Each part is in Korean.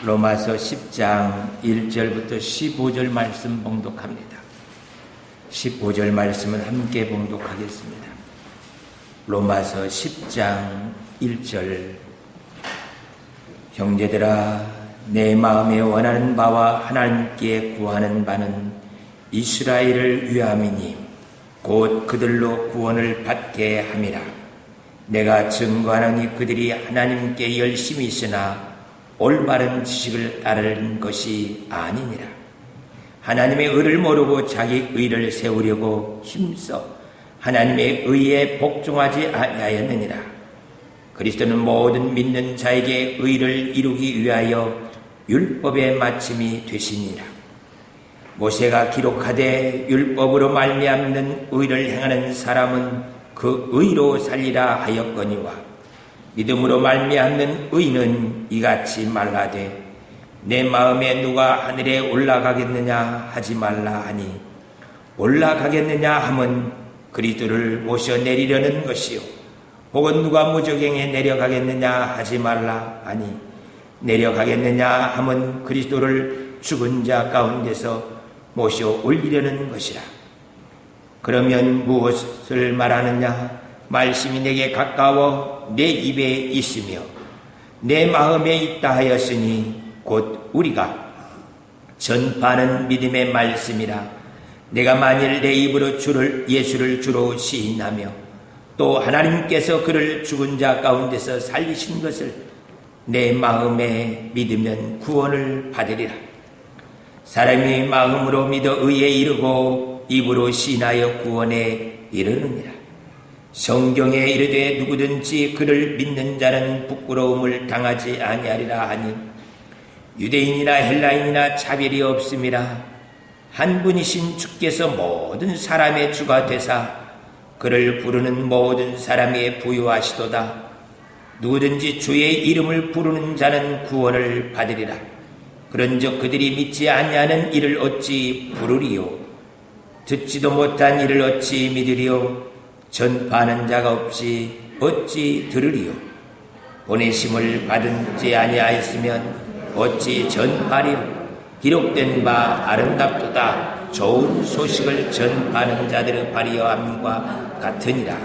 로마서 10장 1절부터 15절 말씀 봉독합니다. 15절 말씀은 함께 봉독하겠습니다. 로마서 10장 1절. 형제들아, 내 마음에 원하는 바와 하나님께 구하는 바는 이스라엘을 위함이니 곧 그들로 구원을 받게 함이라. 내가 증거하노니 그들이 하나님께 열심히 있으나 올바른 지식을 따르는 것이 아니니라. 하나님의 의를 모르고 자기 의를 세우려고 힘써 하나님의 의에 복종하지 아니하였느니라. 그리스도는 모든 믿는 자에게 의를 이루기 위하여 율법의 마침이 되시니라. 모세가 기록하되 율법으로 말미암는 의를 행하는 사람은 그 의로 살리라 하였거니와, 믿음으로 말미암는 의는 이같이 말하되 내 마음에 누가 하늘에 올라가겠느냐 하지 말라 하니, 올라가겠느냐 함은 그리스도를 모셔 내리려는 것이요, 혹은 누가 무저갱에 내려가겠느냐 하지 말라 하니, 내려가겠느냐 함은 그리스도를 죽은 자 가운데서 모셔 올리려는 것이라. 그러면 무엇을 말하느냐? 말씀이 내게 가까워 내 입에 있으며 내 마음에 있다 하였으니 곧 우리가 전파하는 믿음의 말씀이라. 내가 만일 내 입으로 예수를 주로 시인하며 또 하나님께서 그를 죽은 자 가운데서 살리신 것을 내 마음에 믿으면 구원을 받으리라. 사람이 마음으로 믿어 의에 이르고 입으로 시인하여 구원에 이르느니라. 성경에 이르되 누구든지 그를 믿는 자는 부끄러움을 당하지 아니하리라 하니, 유대인이나 헬라인이나 차별이 없음이라. 한 분이신 주께서 모든 사람의 주가 되사 그를 부르는 모든 사람에게 부유하시도다. 누구든지 주의 이름을 부르는 자는 구원을 받으리라. 그런즉 그들이 믿지 아니하는 이를 어찌 부르리요? 듣지도 못한 이를 어찌 믿으리요? 전파하는 자가 없이 어찌 들으리요? 보내심을 받은지 아니하였으면 어찌 전파리요? 기록된 바 아름답도다. 좋은 소식을 전파하는 자들의 발휘함과 같으니라.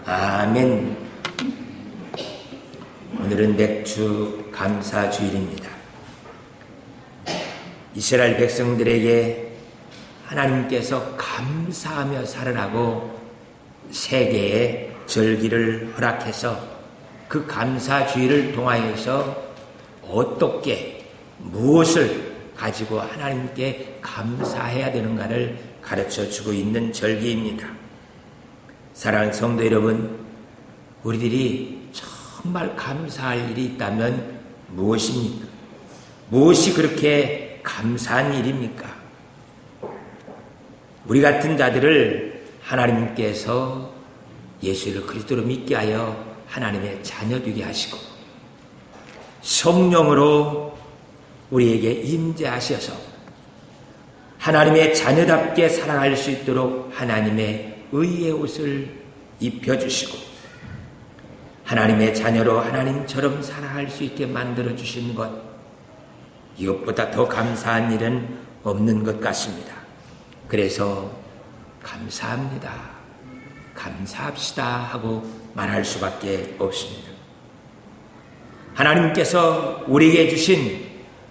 아멘. 오늘은 맥주 감사주일입니다. 이스라엘 백성들에게 하나님께서 감사하며 살으라고 세 개의 절기를 허락해서 그 감사주의를 통하여서 어떻게 무엇을 가지고 하나님께 감사해야 되는가를 가르쳐주고 있는 절기입니다. 사랑하는 성도 여러분, 우리들이 정말 감사할 일이 있다면 무엇입니까? 무엇이 그렇게 감사한 일입니까? 우리 같은 자들을 하나님께서 예수를 그리스도로 믿게 하여 하나님의 자녀 되게 하시고 성령으로 우리에게 임재하셔서 하나님의 자녀답게 살아갈 수 있도록 하나님의 의의 옷을 입혀주시고 하나님의 자녀로 하나님처럼 살아갈 수 있게 만들어주신 것, 이것보다 더 감사한 일은 없는 것 같습니다. 그래서 감사합니다, 감사합시다 하고 말할 수밖에 없습니다. 하나님께서 우리에게 주신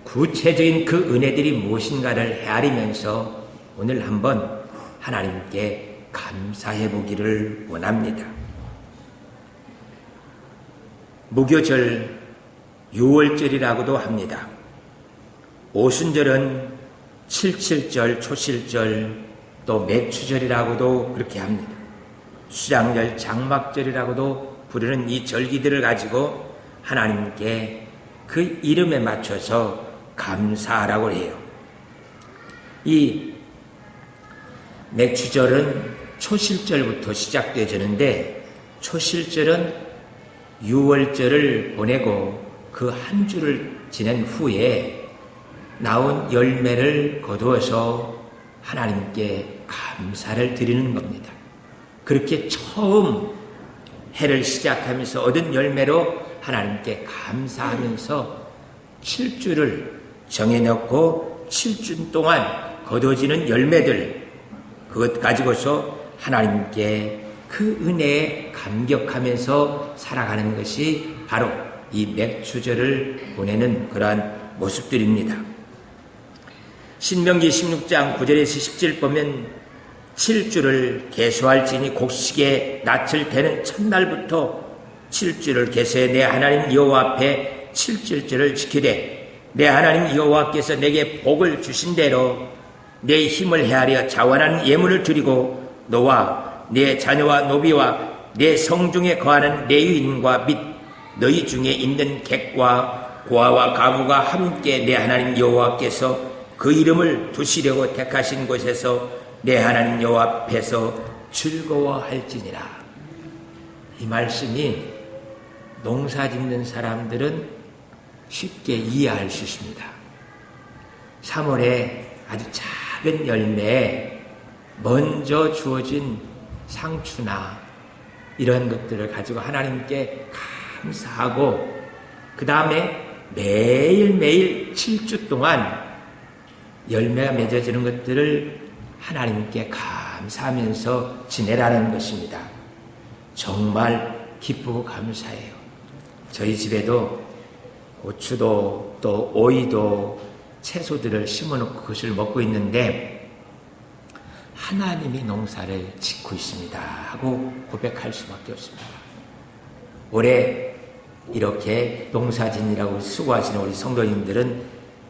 구체적인 그 은혜들이 무엇인가를 헤아리면서 오늘 한번 하나님께 감사해 보기를 원합니다. 무교절, 유월절이라고도 합니다. 오순절은 칠칠절, 초실절, 또 맥추절이라고도 그렇게 합니다. 수장절, 장막절이라고도 부르는 이 절기들을 가지고 하나님께 그 이름에 맞춰서 감사하라고 해요. 이 맥추절은 초실절부터 시작되어지는데, 초실절은 유월절을 보내고 그 한 주를 지낸 후에 나온 열매를 거두어서 하나님께 감사를 드리는 겁니다. 그렇게 처음 해를 시작하면서 얻은 열매로 하나님께 감사하면서 7주를 정해놓고 7주 동안 거둬지는 열매들, 그것 가지고서 하나님께 그 은혜에 감격하면서 살아가는 것이 바로 이 맥추절을 보내는 그러한 모습들입니다. 신명기 16장 9절에서 10절 보면 7주를 계수할지니 곡식에 낯을 대는 첫날부터 7주를 계수해 내 하나님 여호와 앞에 7주를 지키되 내 하나님 여호와께서 내게 복을 주신 대로 내 힘을 헤아려 자원하는 예물을 드리고 너와 내 자녀와 노비와 내 성중에 거하는 레위인과 및 너희 중에 있는 객과 고아와 가부가 함께 내 하나님 여호와께서 그 이름을 두시려고 택하신 곳에서 내 하나님 여호와 앞에서 즐거워할지니라. 이 말씀이 농사 짓는 사람들은 쉽게 이해할 수 있습니다. 3월에 아주 작은 열매에 먼저 주어진 상추나 이런 것들을 가지고 하나님께 감사하고 그 다음에 매일매일 7주 동안 열매가 맺어지는 것들을 하나님께 감사하면서 지내라는 것입니다. 정말 기쁘고 감사해요. 저희 집에도 고추도 또 오이도 채소들을 심어놓고 그것을 먹고 있는데 하나님이 농사를 짓고 있습니다 하고 고백할 수밖에 없습니다. 올해 이렇게 농사짓느라고 수고하시는 우리 성도님들은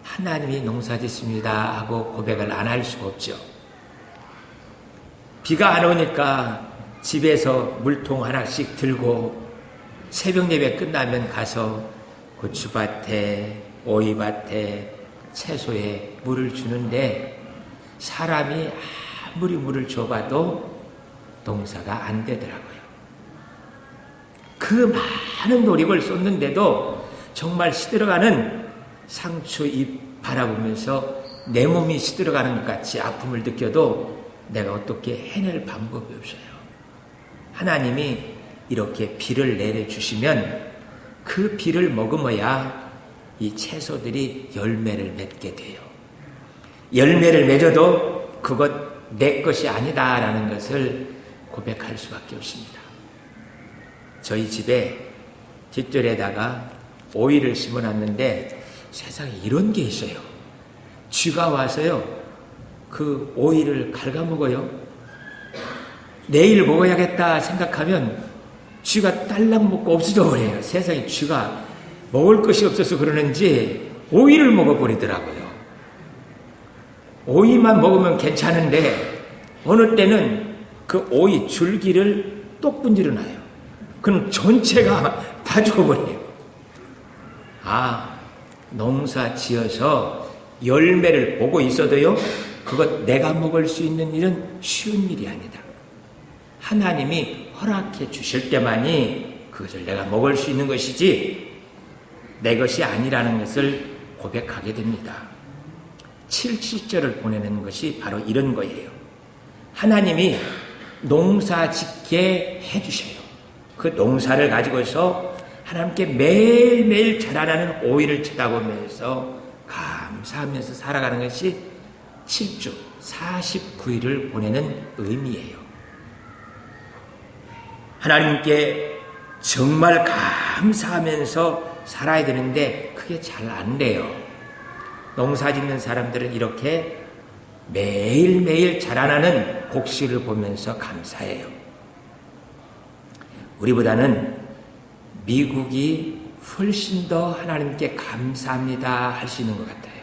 하나님이 농사짓습니다 하고 고백을 안 할 수가 없죠. 비가 안 오니까 집에서 물통 하나씩 들고 새벽 예배 끝나면 가서 고추밭에 오이밭에 채소에 물을 주는데 사람이 아무리 물을 줘봐도 농사가 안 되더라고요. 그 많은 노력을 쏟는데도 정말 시들어가는 상추 잎 바라보면서 내 몸이 시들어가는 것 같이 아픔을 느껴도 내가 어떻게 해낼 방법이 없어요. 하나님이 이렇게 비를 내려주시면 그 비를 머금어야 이 채소들이 열매를 맺게 돼요. 열매를 맺어도 그것 내 것이 아니다라는 것을 고백할 수밖에 없습니다. 저희 집에 뒷뜰에다가 오이를 심어놨는데 세상에 이런 게 있어요. 쥐가 와서요 그 오이를 갉아먹어요. 내일 먹어야겠다 생각하면 쥐가 딸랑 먹고 없어져 버려요. 세상에 쥐가 먹을 것이 없어서 그러는지 오이를 먹어버리더라고요. 오이만 먹으면 괜찮은데 어느 때는 그 오이 줄기를 똑 분질러 놔요. 그럼 전체가 다 죽어버려요. 농사 지어서 열매를 보고 있어도요 그것 내가 먹을 수 있는 일은 쉬운 일이 아니다. 하나님이 허락해 주실 때만이 그것을 내가 먹을 수 있는 것이지 내 것이 아니라는 것을 고백하게 됩니다. 7주절을 보내는 것이 바로 이런 거예요. 하나님이 농사 짓게 해주셔요. 그 농사를 가지고서 하나님께 매일매일 자라나는 오이를 쳐다보면서 감사하면서 살아가는 것이 7주 49일을 보내는 의미예요. 하나님께 정말 감사하면서 살아야 되는데 그게 잘 안 돼요. 농사 짓는 사람들은 이렇게 매일매일 자라나는 곡식을 보면서 감사해요. 우리보다는 미국이 훨씬 더 하나님께 감사합니다 할 수 있는 것 같아요.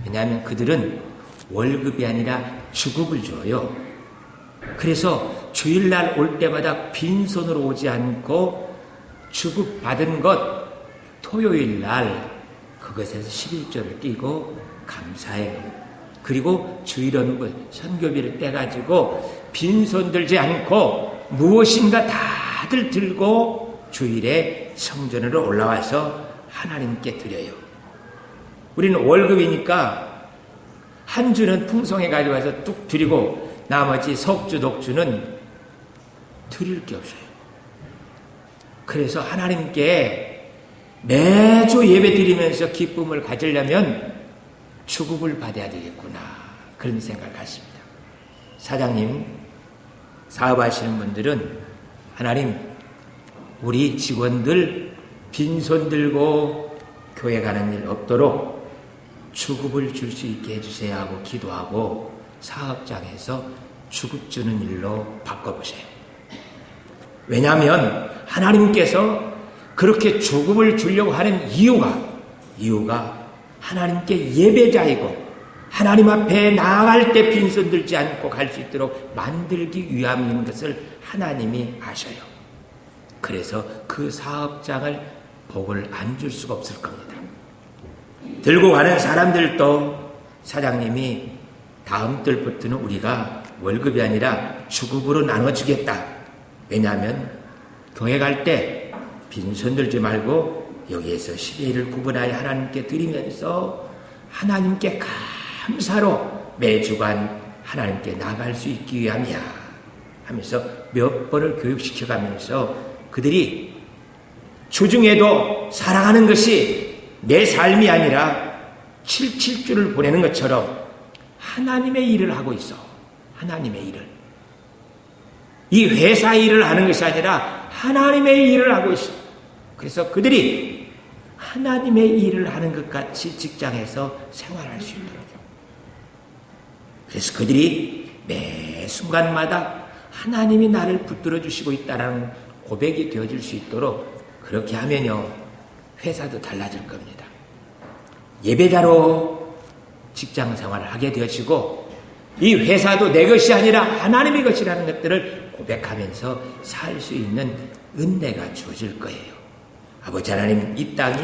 왜냐하면 그들은 월급이 아니라 주급을 줘요. 그래서 주일날 올 때마다 빈손으로 오지 않고 주급 받은 것 토요일날 그것에서 11조를 띄고 감사해요. 그리고 주일원을 선교비를 떼가지고 빈손 들지 않고 무엇인가 다들 들고 주일에 성전으로 올라와서 하나님께 드려요. 우리는 월급이니까 한 주는 풍성해 가지고 뚝 드리고 나머지 석주, 독주는 드릴 게 없어요. 그래서 하나님께 매 내가 주 예배 드리면서 기쁨을 가지려면 주급을 받아야 되겠구나, 그런 생각을 하십니다. 사장님, 사업하시는 분들은 하나님, 우리 직원들 빈손 들고 교회 가는 일 없도록 주급을 줄 수 있게 해주세요 하고 기도하고 사업장에서 주급 주는 일로 바꿔보세요. 왜냐하면 하나님께서 그렇게 주급을 주려고 하는 이유가 하나님께 예배자이고 하나님 앞에 나아갈 때 빈손 들지 않고 갈 수 있도록 만들기 위함인 것을 하나님이 아셔요. 그래서 그 사업장을 복을 안 줄 수가 없을 겁니다. 들고 가는 사람들도 사장님이 다음 달부터는 우리가 월급이 아니라 주급으로 나눠주겠다. 왜냐하면 교회 갈 때 빈손 들지 말고 여기에서 10의 1을 구분하여 하나님께 드리면서 하나님께 감사로 매주간 하나님께 나갈 수 있기 위함이야 하면서 몇 번을 교육시켜가면서 그들이 주중에도 살아가는 것이 내 삶이 아니라 7주를 보내는 것처럼 하나님의 일을 하고 있어. 하나님의 일을. 이 회사 일을 하는 것이 아니라 하나님의 일을 하고 있어. 그래서 그들이 하나님의 일을 하는 것 같이 직장에서 생활할 수 있도록. 그래서 그들이 매 순간마다 하나님이 나를 붙들어 주시고 있다는 고백이 되어질 수 있도록 그렇게 하면요, 회사도 달라질 겁니다. 예배자로 직장 생활을 하게 되어지고 이 회사도 내 것이 아니라 하나님의 것이라는 것들을 고백하면서 살 수 있는 은혜가 주어질 거예요. 아버지 하나님, 이 땅이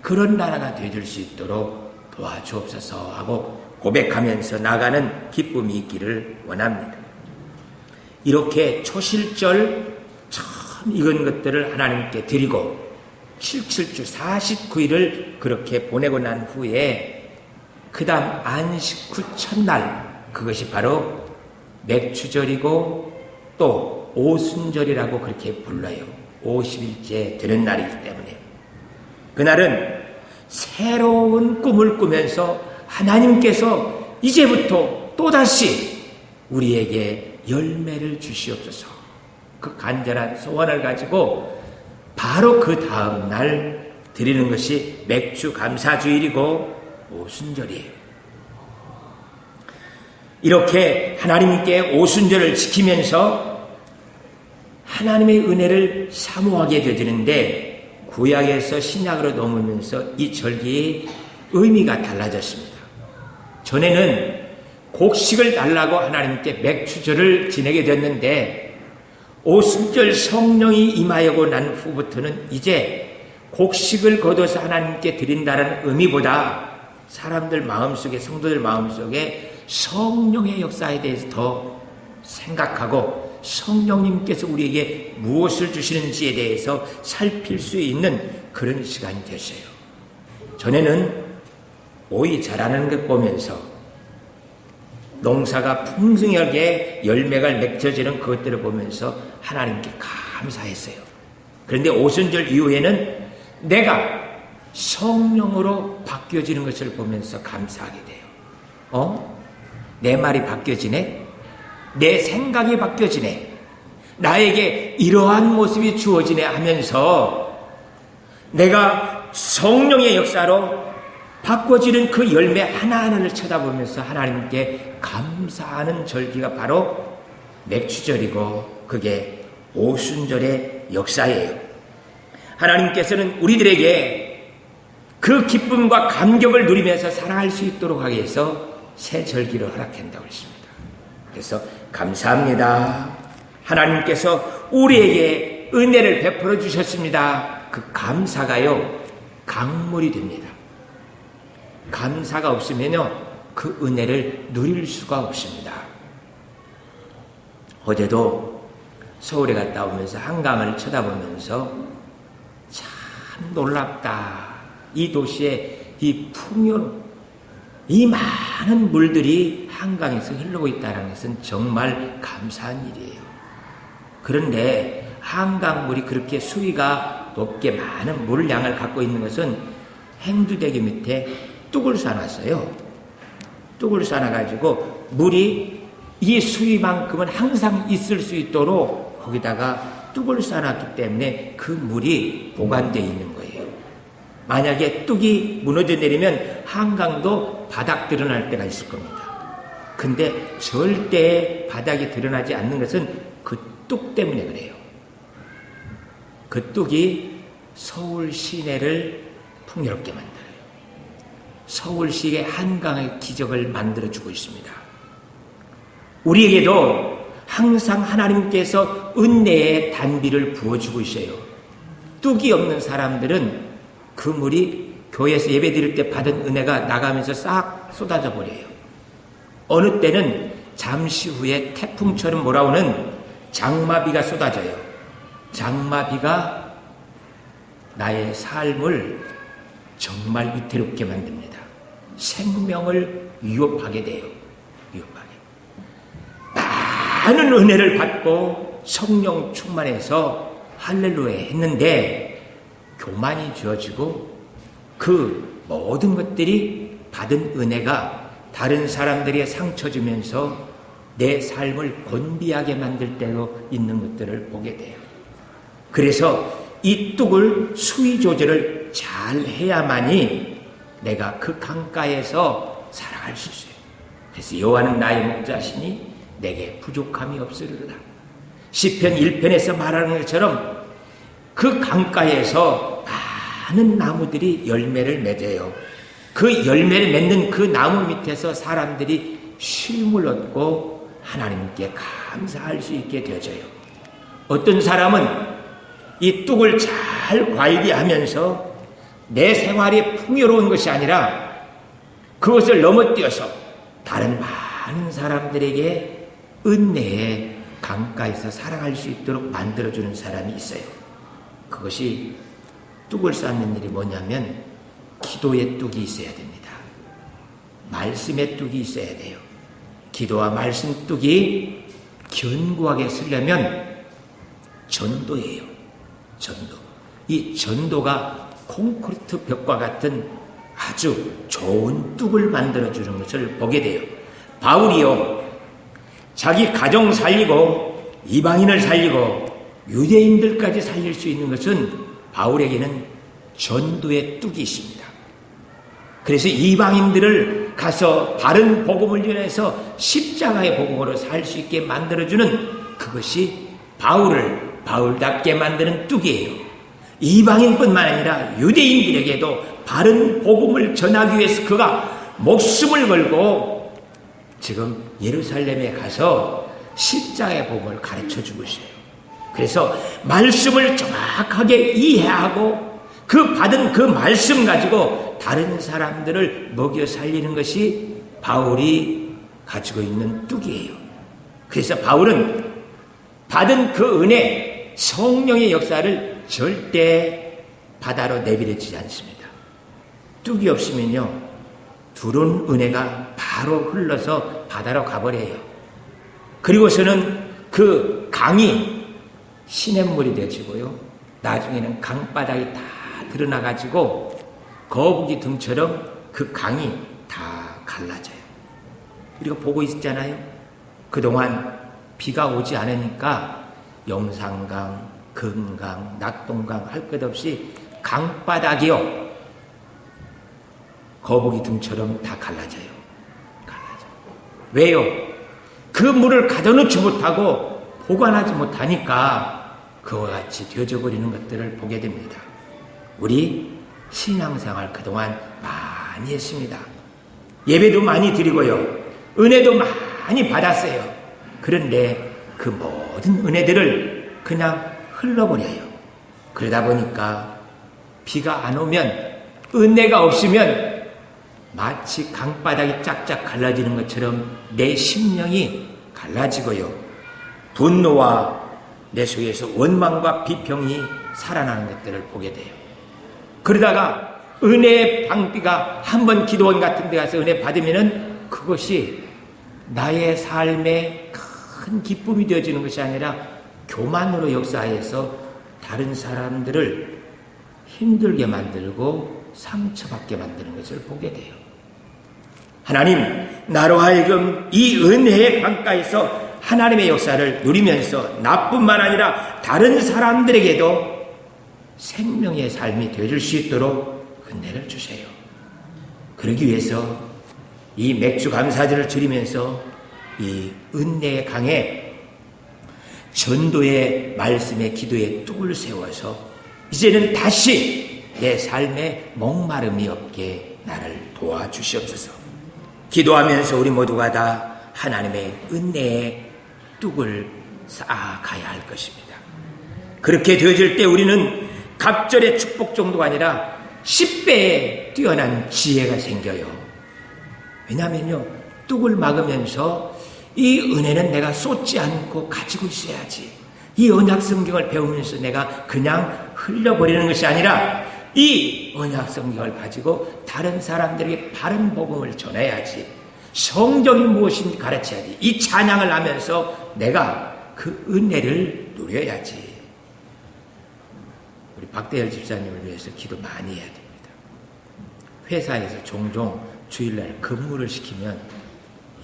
그런 나라가 되어줄 수 있도록 도와주옵소서 하고 고백하면서 나가는 기쁨이 있기를 원합니다. 이렇게 초실절 처음 익은 것들을 하나님께 드리고 7주 49일을 그렇게 보내고 난 후에 그 다음 안식 후 첫날, 그것이 바로 맥추절이고 또 오순절이라고 그렇게 불러요. 50일째 되는 날이기 때문에 그날은 새로운 꿈을 꾸면서 하나님께서 이제부터 또다시 우리에게 열매를 주시옵소서, 그 간절한 소원을 가지고 바로 그 다음 날 드리는 것이 맥주 감사주일이고 오순절이에요. 이렇게 하나님께 오순절을 지키면서 하나님의 은혜를 사모하게 되어지는데 구약에서 신약으로 넘으면서 이 절기의 의미가 달라졌습니다. 전에는 곡식을 달라고 하나님께 맥추절을 지내게 됐는데 오순절 성령이 임하여고 난 후부터는 이제 곡식을 거둬서 하나님께 드린다는 의미보다 사람들 마음속에, 성도들 마음속에 성령의 역사에 대해서 더 생각하고 성령님께서 우리에게 무엇을 주시는지에 대해서 살필 수 있는 그런 시간이 됐어요. 전에는 오이 자라는 것 보면서 농사가 풍성하게 열매가 맺혀지는 그것들을 보면서 하나님께 감사했어요. 그런데 오순절 이후에는 내가 성령으로 바뀌어지는 것을 보면서 감사하게 돼요. 내 말이 바뀌어지네? 내 생각이 바뀌어지네? 나에게 이러한 모습이 주어지네 하면서 내가 성령의 역사로 바꿔지는 그 열매 하나하나를 쳐다보면서 하나님께 감사하는 절기가 바로 맥추절이고 그게 오순절의 역사예요. 하나님께서는 우리들에게 그 기쁨과 감격을 누리면서 살아갈 수 있도록 하기 위해서 새 절기를 허락한다고 했습니다. 그래서 감사합니다. 하나님께서 우리에게 은혜를 베풀어 주셨습니다. 그 감사가요, 강물이 됩니다. 감사가 없으면요, 그 은혜를 누릴 수가 없습니다. 어제도 서울에 갔다 오면서 한강을 쳐다보면서 참 놀랍다. 이 도시의 이 풍요로움, 이 많은 물들이 한강에서 흐르고 있다는 것은 정말 감사한 일이에요. 그런데 한강물이 그렇게 수위가 높게 많은 물량을 갖고 있는 것은 행두대기 밑에 뚝을 쌓아놨어요. 뚝을 쌓아가지고 물이 이 수위만큼은 항상 있을 수 있도록 거기다가 뚝을 쌓아놨기 때문에 그 물이 보관되어 있는 거예요. 만약에 뚝이 무너져 내리면 한강도 바닥 드러날 때가 있을 겁니다. 근데 절대 바닥이 드러나지 않는 것은 그 뚝 때문에 그래요. 그 뚝이 서울 시내를 풍요롭게 만들어요. 서울시의 한강의 기적을 만들어주고 있습니다. 우리에게도 항상 하나님께서 은혜의 단비를 부어주고 있어요. 뚝이 없는 사람들은 그 물이 교회에서 예배 드릴 때 받은 은혜가 나가면서 싹 쏟아져 버려요. 어느 때는 잠시 후에 태풍처럼 몰아오는 장마비가 쏟아져요. 장마비가 나의 삶을 정말 위태롭게 만듭니다. 생명을 위협하게 돼요. 위협하게. 많은 은혜를 받고 성령 충만해서 할렐루야 했는데 교만이 주어지고 그 모든 것들이 받은 은혜가 다른 사람들에게 상처 주면서 내 삶을 곤비하게 만들 때도 있는 것들을 보게 돼요. 그래서 이 뚝을 수위 조절을 잘 해야만이 내가 그 강가에서 살아갈 수 있어요. 그래서 여호와는 나의 목자시니 내게 부족함이 없으리로다. 시편 1편에서 말하는 것처럼 그 강가에서 많은 나무들이 열매를 맺어요. 그 열매를 맺는 그 나무 밑에서 사람들이 쉼을 얻고 하나님께 감사할 수 있게 되어져요. 어떤 사람은 이 뚝을 잘 관리하면서 내 생활이 풍요로운 것이 아니라 그것을 넘어뛰어서 다른 많은 사람들에게 은혜의 강가에서 살아갈 수 있도록 만들어주는 사람이 있어요. 그것이 뚝을 쌓는 일이 뭐냐면 기도의 뚝이 있어야 됩니다. 말씀의 뚝이 있어야 돼요. 기도와 말씀 뚝이 견고하게 쓰려면 전도예요. 전도. 이 전도가 콘크리트 벽과 같은 아주 좋은 뚝을 만들어주는 것을 보게 돼요. 바울이요, 자기 가정 살리고 이방인을 살리고 유대인들까지 살릴 수 있는 것은 바울에게는 전도의 뚝이 있습니다. 그래서 이방인들을 가서 바른 복음을 전해서 십자가의 복음으로 살 수 있게 만들어주는 그것이 바울을 바울답게 만드는 뚝이에요. 이방인뿐만 아니라 유대인들에게도 바른 복음을 전하기 위해서 그가 목숨을 걸고 지금 예루살렘에 가서 십자가의 복음을 가르쳐주고 있어요. 그래서 말씀을 정확하게 이해하고 그 받은 그 말씀 가지고 다른 사람들을 먹여 살리는 것이 바울이 가지고 있는 뚝이에요. 그래서 바울은 받은 그 은혜, 성령의 역사를 절대 바다로 내버려지지 않습니다. 뚝이 없으면요, 들어온 은혜가 바로 흘러서 바다로 가버려요. 그리고서는 그 강이 시냇물이 되어지고요, 나중에는 강바닥이 다 드러나가지고 거북이 등처럼 그 강이 다 갈라져요. 우리가 보고 있잖아요. 그동안 비가 오지 않으니까 영산강, 금강, 낙동강 할 것 없이 강바닥이요, 거북이 등처럼 다 갈라져요. 갈라져요. 왜요? 그 물을 가둬놓지 못하고 보관하지 못하니까 그와 같이 되어져 버리는 것들을 보게 됩니다. 우리 신앙생활 그동안 많이 했습니다. 예배도 많이 드리고요, 은혜도 많이 받았어요. 그런데 그 모든 은혜들을 그냥 흘러버려요. 그러다 보니까 비가 안 오면, 은혜가 없으면 마치 강바닥이 짝짝 갈라지는 것처럼 내 심령이 갈라지고요, 분노와 내 속에서 원망과 비평이 살아나는 것들을 보게 돼요. 그러다가 은혜의 방비가 한번 기도원 같은 데 가서 은혜 받으면은 그것이 나의 삶에 큰 기쁨이 되어지는 것이 아니라 교만으로 역사해서 다른 사람들을 힘들게 만들고 상처받게 만드는 것을 보게 돼요. 하나님, 나로 하여금 이 은혜의 강가에서 하나님의 역사를 누리면서 나뿐만 아니라 다른 사람들에게도 생명의 삶이 되어줄 수 있도록 은혜를 주세요. 그러기 위해서 이 맥주 감사절을 드리면서 이 은혜의 강에 전도의 말씀의 기도의 뚝을 세워서 이제는 다시 내 삶에 목마름이 없게 나를 도와주시옵소서. 기도하면서 우리 모두가 다 하나님의 은혜의 뚝을 쌓아가야 할 것입니다. 그렇게 되어질 때 우리는 갑절의 축복 정도가 아니라 10배의 뛰어난 지혜가 생겨요. 왜냐하면요, 뚝을 막으면서 이 은혜는 내가 쏟지 않고 가지고 있어야지. 이 언약 성경을 배우면서 내가 그냥 흘려버리는 것이 아니라 이 언약 성경을 가지고 다른 사람들에게 바른 복음을 전해야지. 성경이 무엇인지 가르쳐야지. 이 찬양을 하면서 내가 그 은혜를 누려야지. 우리 박대열 집사님을 위해서 기도 많이 해야 됩니다. 회사에서 종종 주일날 근무를 시키면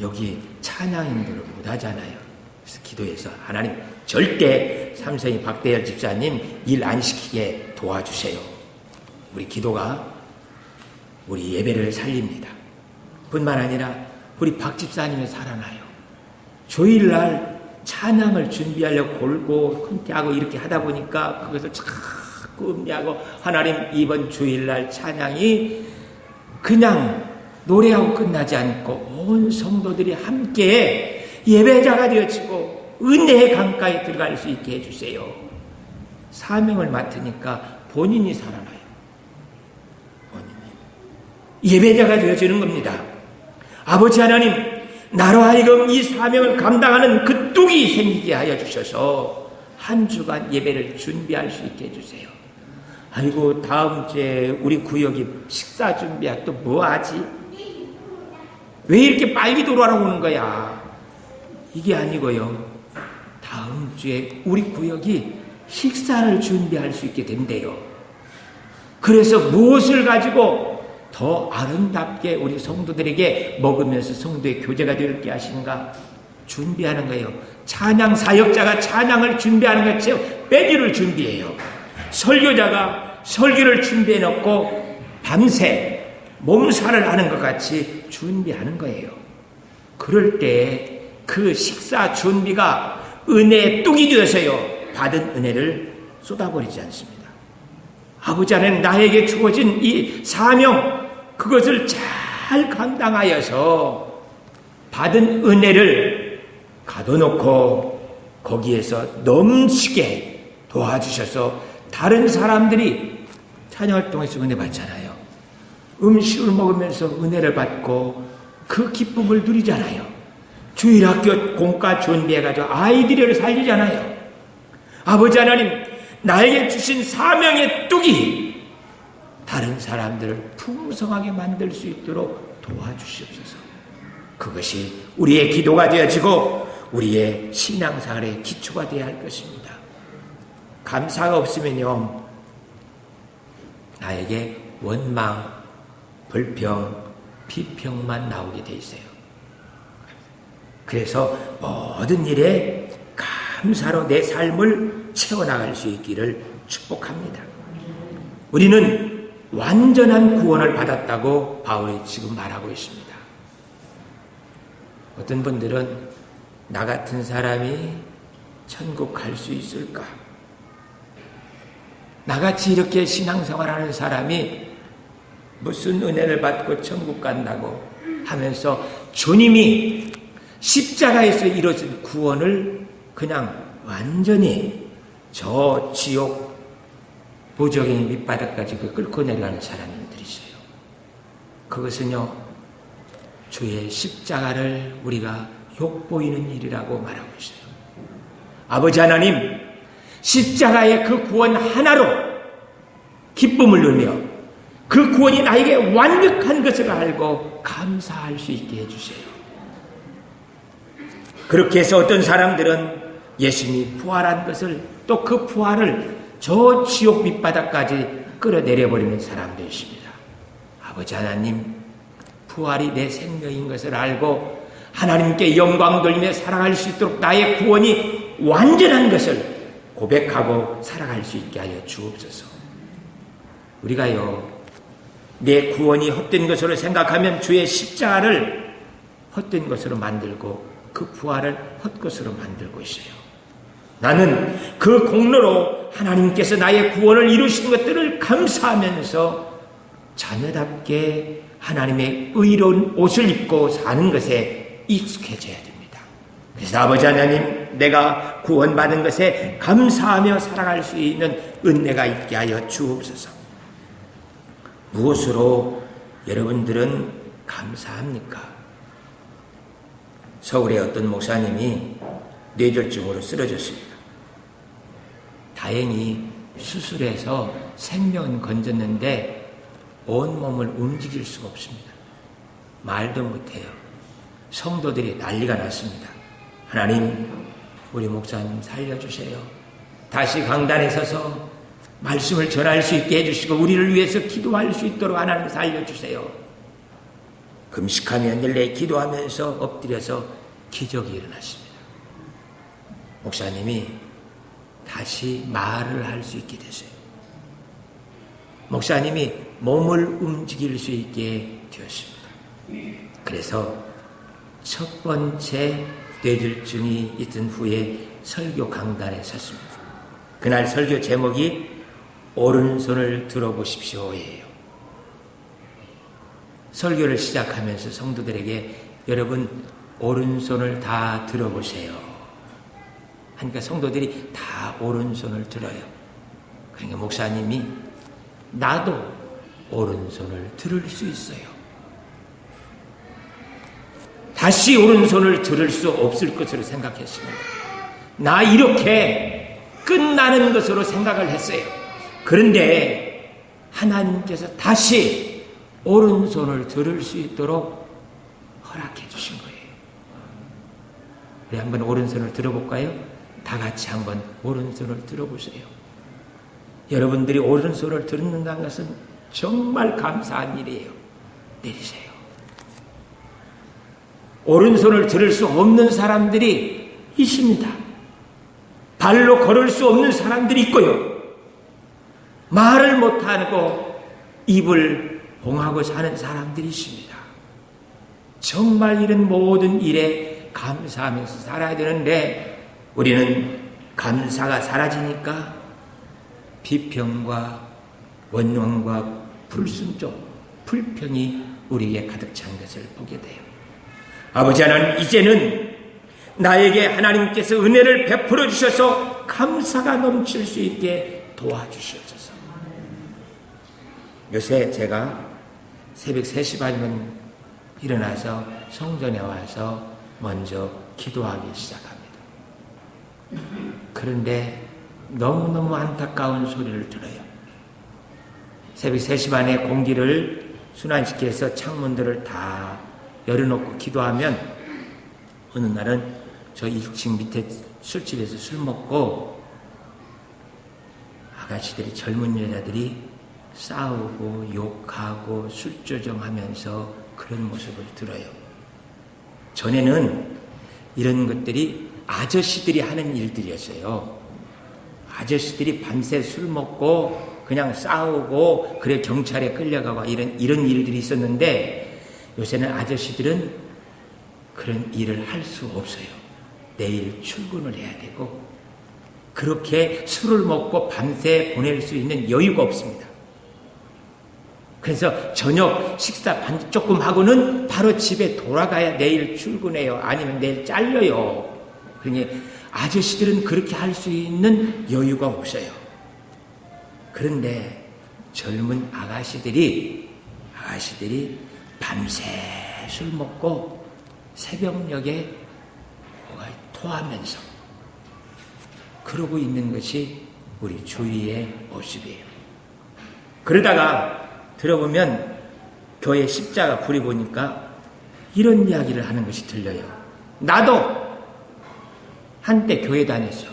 여기 찬양인들을 못 하잖아요. 그래서 기도해서 하나님 절대 삼성이 박대열 집사님 일 안 시키게 도와주세요. 우리 기도가 우리 예배를 살립니다. 뿐만 아니라 우리 박 집사님이 살아나요. 주일날 찬양을 준비하려고 골고 함께하고 이렇게 하다 보니까 그것을 자꾸 음미하고 하나님 이번 주일날 찬양이 그냥 노래하고 끝나지 않고 온 성도들이 함께 예배자가 되어지고 은혜의 강가에 들어갈 수 있게 해주세요. 사명을 맡으니까 본인이 살아나요. 본인이 예배자가 되어지는 겁니다. 아버지 하나님, 나로 하여금 이 사명을 감당하는 그 뚝이 생기게 하여 주셔서 한 주간 예배를 준비할 수 있게 해주세요. 아이고, 다음 주에 우리 구역이 식사 준비야. 또 뭐하지? 왜 이렇게 빨리 돌아오는 거야? 이게 아니고요. 다음 주에 우리 구역이 식사를 준비할 수 있게 된대요. 그래서 무엇을 가지고 더 아름답게 우리 성도들에게 먹으면서 성도의 교제가 되게 하신가? 준비하는 거예요. 찬양 사역자가 찬양을 준비하는 것처럼 메뉴를 준비해요. 설교자가 설교를 준비해 놓고 밤새 몸살을 하는 것 같이 준비하는 거예요. 그럴 때 그 식사 준비가 은혜의 뚝이 되어서요, 받은 은혜를 쏟아버리지 않습니다. 아버지 하나님, 나에게 주어진 이 사명, 그것을 잘 감당하여서 받은 은혜를 가둬놓고 거기에서 넘치게 도와주셔서 다른 사람들이 찬양을 통해서 은혜 받잖아요. 음식을 먹으면서 은혜를 받고 그 기쁨을 누리잖아요. 주일학교 공과 준비해가지고 아이들을 살리잖아요. 아버지 하나님, 나에게 주신 사명의 뚝이 다른 사람들을 풍성하게 만들 수 있도록 도와주시옵소서. 그것이 우리의 기도가 되어지고 우리의 신앙생활의 기초가 되어야 할 것입니다. 감사가 없으면요, 나에게 원망, 불평, 비평만 나오게 돼 있어요. 그래서 모든 일에 감사로 내 삶을 채워나갈 수 있기를 축복합니다. 우리는 완전한 구원을 받았다고 바울이 지금 말하고 있습니다. 어떤 분들은 나 같은 사람이 천국 갈 수 있을까? 나같이 이렇게 신앙생활하는 사람이 무슨 은혜를 받고 천국 간다고 하면서 주님이 십자가에서 이루어진 구원을 그냥 완전히 저 지옥 보적의 밑바닥까지 끌고 내려가는 사람들이 있어요. 그것은요, 주의 십자가를 우리가 욕보이는 일이라고 말하고 있어요. 아버지 하나님, 십자가의 그 구원 하나로 기쁨을 누리며 그 구원이 나에게 완벽한 것을 알고 감사할 수 있게 해주세요. 그렇게 해서 어떤 사람들은 예수님이 부활한 것을, 또 그 부활을 저 지옥 밑바닥까지 끌어내려버리는 사람도 있습니다. 아버지 하나님, 부활이 내 생명인 것을 알고 하나님께 영광 돌리며 살아갈 수 있도록 나의 구원이 완전한 것을 고백하고 살아갈 수 있게 하여 주옵소서. 우리가요, 내 구원이 헛된 것으로 생각하면 주의 십자가를 헛된 것으로 만들고 그 부활을 헛것으로 만들고 있어요. 나는 그 공로로 하나님께서 나의 구원을 이루신 것들을 감사하면서 자녀답게 하나님의 의로운 옷을 입고 사는 것에 익숙해져야 됩니다. 그래서 아버지 하나님, 내가 구원받은 것에 감사하며 살아갈 수 있는 은혜가 있게 하여 주옵소서. 무엇으로 여러분들은 감사합니까? 서울의 어떤 목사님이 뇌졸중으로 쓰러졌습니다. 다행히 수술해서 생명은 건졌는데 온몸을 움직일 수가 없습니다. 말도 못해요. 성도들이 난리가 났습니다. 하나님, 우리 목사님 살려주세요. 다시 강단에 서서 말씀을 전할 수 있게 해주시고 우리를 위해서 기도할 수 있도록 하나님 살려주세요. 금식하며 늘래 기도하면서 엎드려서 기적이 일어났습니다. 목사님이 다시 말을 할 수 있게 됐어요. 목사님이 몸을 움직일 수 있게 되었습니다. 그래서 첫 번째 뇌졸중이 있던 후에 설교 강단에 섰습니다. 그날 설교 제목이 오른손을 들어보십시오예요. 설교를 시작하면서 성도들에게 여러분 오른손을 다 들어보세요 하니까 성도들이 다 오른손을 들어요. 그러니까 목사님이 나도 오른손을 들을 수 있어요. 다시 오른손을 들을 수 없을 것으로 생각했습니다. 나 이렇게 끝나는 것으로 생각을 했어요. 그런데 하나님께서 다시 오른손을 들을 수 있도록 허락해 주신 거예요. 우리 한번 오른손을 들어볼까요? 다 같이 한번 오른손을 들어보세요. 여러분들이 오른손을 듣는다는 것은 정말 감사한 일이에요. 내리세요. 오른손을 들을 수 없는 사람들이 있습니다. 발로 걸을 수 없는 사람들이 있고요. 말을 못하고 입을 봉하고 사는 사람들이 있습니다. 정말 이런 모든 일에 감사하면서 살아야 되는데 우리는 감사가 사라지니까 비평과 원망과 불순종, 불평이 우리에게 가득 찬 것을 보게 돼요. 아버지 하나님, 이제는 나에게 하나님께서 은혜를 베풀어 주셔서 감사가 넘칠 수 있게 도와주시옵소서. 요새 제가 새벽 3시 반이면 일어나서 성전에 와서 먼저 기도하기 시작합니다. 그런데 너무너무 안타까운 소리를 들어요. 새벽 3시 반에 공기를 순환시켜서 창문들을 다 열어놓고 기도하면 어느 날은 저 1층 밑에 술집에서 술 먹고 아가씨들이, 젊은 여자들이 싸우고 욕하고 술조정하면서 그런 모습을 들어요. 전에는 이런 것들이 아저씨들이 하는 일들이었어요. 아저씨들이 밤새 술 먹고 그냥 싸우고 그래 경찰에 끌려가고 이런 일들이 있었는데 요새는 아저씨들은 그런 일을 할 수 없어요. 내일 출근을 해야 되고 그렇게 술을 먹고 밤새 보낼 수 있는 여유가 없습니다. 그래서 저녁 식사 조금 하고는 바로 집에 돌아가야 내일 출근해요. 아니면 내일 잘려요. 그러니 아저씨들은 그렇게 할 수 있는 여유가 없어요. 그런데 젊은 아가씨들이 밤새 술 먹고 새벽녘에 토하면서 그러고 있는 것이 우리 주위의 모습이에요. 그러다가 들어보면 교회 십자가 불이 보니까 이런 이야기를 하는 것이 들려요. 나도 한때 교회 다녔어.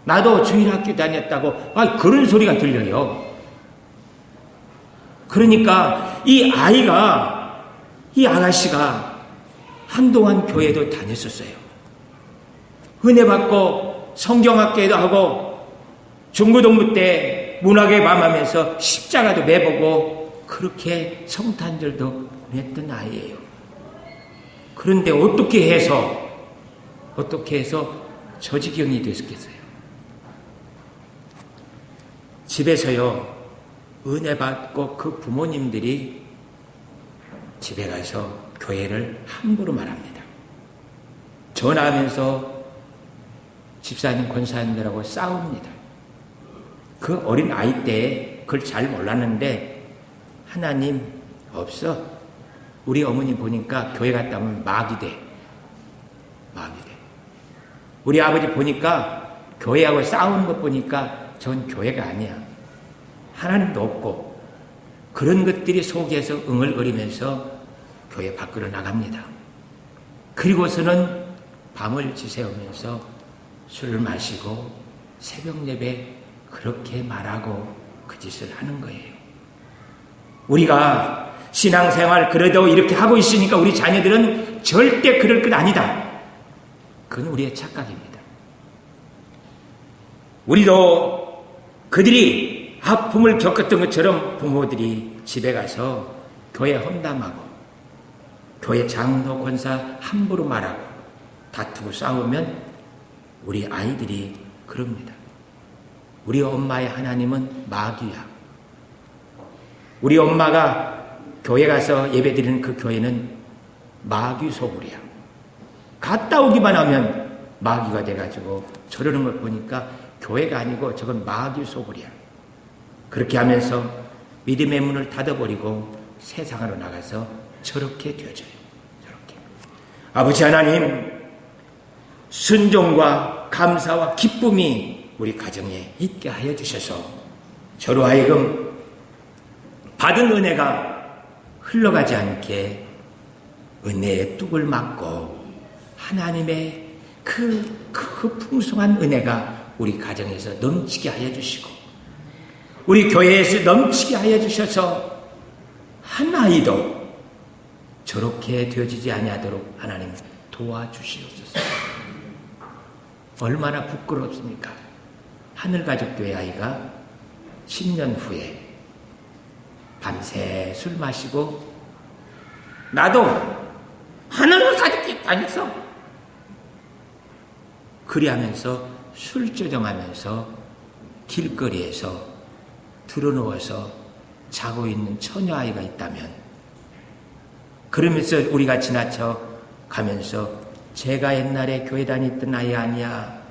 나도 주일학교 다녔다고 그런 소리가 들려요. 그러니까 이 아가씨가 한동안 교회도 다녔었어요. 은혜 받고 성경학교에도 하고 중고등부 때 문학의 밤 하면서 십자가도 매보고 그렇게 성탄절도 보냈던 아이예요. 그런데 어떻게 해서 저 지경이 됐겠어요? 집에서요, 은혜 받고 그 부모님들이 집에 가서 교회를 함부로 말합니다. 전화하면서 집사님, 권사님들하고 싸웁니다. 그 어린 아이 때 그걸 잘 몰랐는데 하나님 없어. 우리 어머니 보니까 교회 갔다 오면 마귀 돼. 우리 아버지 보니까 교회하고 싸우는 것 보니까 전 교회가 아니야. 하나님도 없고 그런 것들이 속에서 응얼거리면서 교회 밖으로 나갑니다. 그리고서는 밤을 지새우면서 술을 마시고 새벽 예배 그렇게 말하고 그 짓을 하는 거예요. 우리가 신앙생활 그래도 이렇게 하고 있으니까 우리 자녀들은 절대 그럴 것 아니다. 그건 우리의 착각입니다. 우리도 그들이 아픔을 겪었던 것처럼 부모들이 집에 가서 교회 험담하고 교회 장로 권사 함부로 말하고 다투고 싸우면 우리 아이들이 그럽니다. 우리 엄마의 하나님은 마귀야. 우리 엄마가 교회 가서 예배드리는 그 교회는 마귀 소굴이야. 갔다 오기만 하면 마귀가 돼가지고 저러는 걸 보니까 교회가 아니고 저건 마귀 소굴이야. 그렇게 하면서 믿음의 문을 닫아버리고 세상으로 나가서 저렇게 되어져요. 저렇게. 아버지 하나님, 순종과 감사와 기쁨이 우리 가정에 있게 하여 주셔서 저로 하여금 받은 은혜가 흘러가지 않게 은혜의 뚝을 막고 하나님의 그 풍성한 은혜가 우리 가정에서 넘치게 하여 주시고 우리 교회에서 넘치게 하여 주셔서 한 아이도 저렇게 되어지지 아니하도록 하나님 도와주시옵소서. 얼마나 부끄럽습니까? 하늘가족교회 아이가 10년 후에 밤새 술 마시고 나도 하늘가족교회 다녔어. 그리하면서 술조정하면서 길거리에서 드러누워서 자고 있는 처녀아이가 있다면 그러면서 우리가 지나쳐 가면서 제가 옛날에 교회 다녔던 아이 아니야.